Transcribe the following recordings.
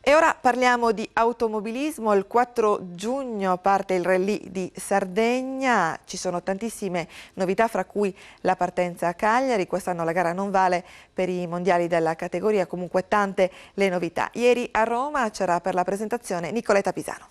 E ora parliamo di automobilismo. Il 4 giugno parte il Rally di Sardegna, ci sono tantissime novità fra cui la partenza a Cagliari. Quest'anno la gara non vale per i mondiali della categoria, comunque tante le novità. Ieri a Roma c'era per la presentazione Nicoletta Pisano.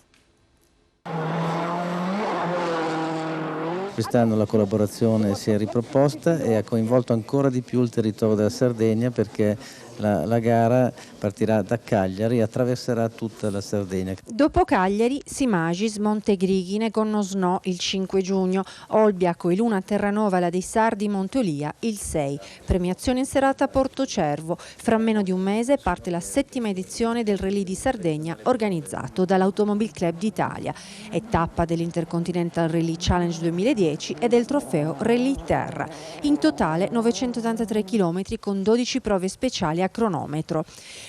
Quest'anno la collaborazione si è riproposta e ha coinvolto ancora di più il territorio della Sardegna, perché la gara partirà da Cagliari e attraverserà tutta la Sardegna. Dopo Cagliari, Simagis, Montegrighine con Nosno il 5 giugno, Olbiaco e Luna Terranova, la dei Sardi, Monteolia il 6. Premiazione in serata a Portocervo. Fra meno di un mese parte la 7ª edizione del Rally di Sardegna organizzato dall'Automobile Club d'Italia. È tappa dell'Intercontinental Rally Challenge 2010 e del trofeo Rally Terra. In totale 983 km con 12 prove speciali a cronometro.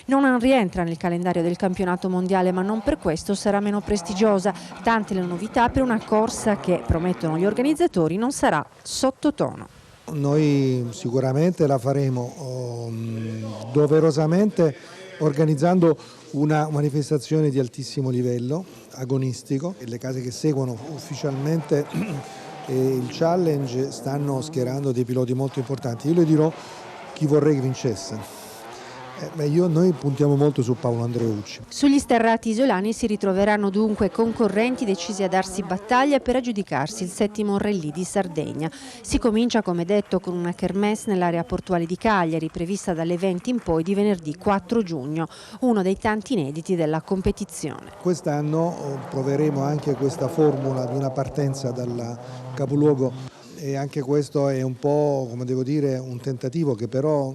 Non rientra nel calendario del campionato mondiale, ma non per questo sarà meno prestigiosa. Tante le novità per una corsa che, promettono gli organizzatori, non sarà sottotono. Noi sicuramente la faremo doverosamente organizzando una manifestazione di altissimo livello, agonistico. Le case che seguono ufficialmente il challenge stanno schierando dei piloti molto importanti. Io le dirò chi vorrei che vincesse. Noi puntiamo molto su Paolo Andreucci. Sugli sterrati isolani si ritroveranno dunque concorrenti decisi a darsi battaglia per aggiudicarsi il 7º Rally di Sardegna. Si comincia, come detto, con una kermesse nell'area portuale di Cagliari, prevista dalle 20 in poi di venerdì 4 giugno, uno dei tanti inediti della competizione. Quest'anno proveremo anche questa formula di una partenza dal capoluogo, e anche questo è un po', come devo dire, un tentativo che però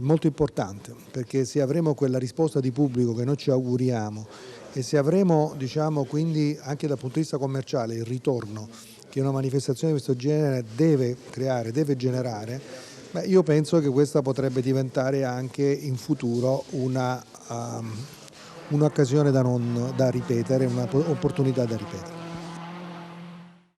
molto importante, perché se avremo quella risposta di pubblico che noi ci auguriamo e se avremo, diciamo, quindi anche dal punto di vista commerciale il ritorno che una manifestazione di questo genere deve creare, deve generare, io penso che questa potrebbe diventare anche in futuro un'occasione da ripetere, un'opportunità da ripetere.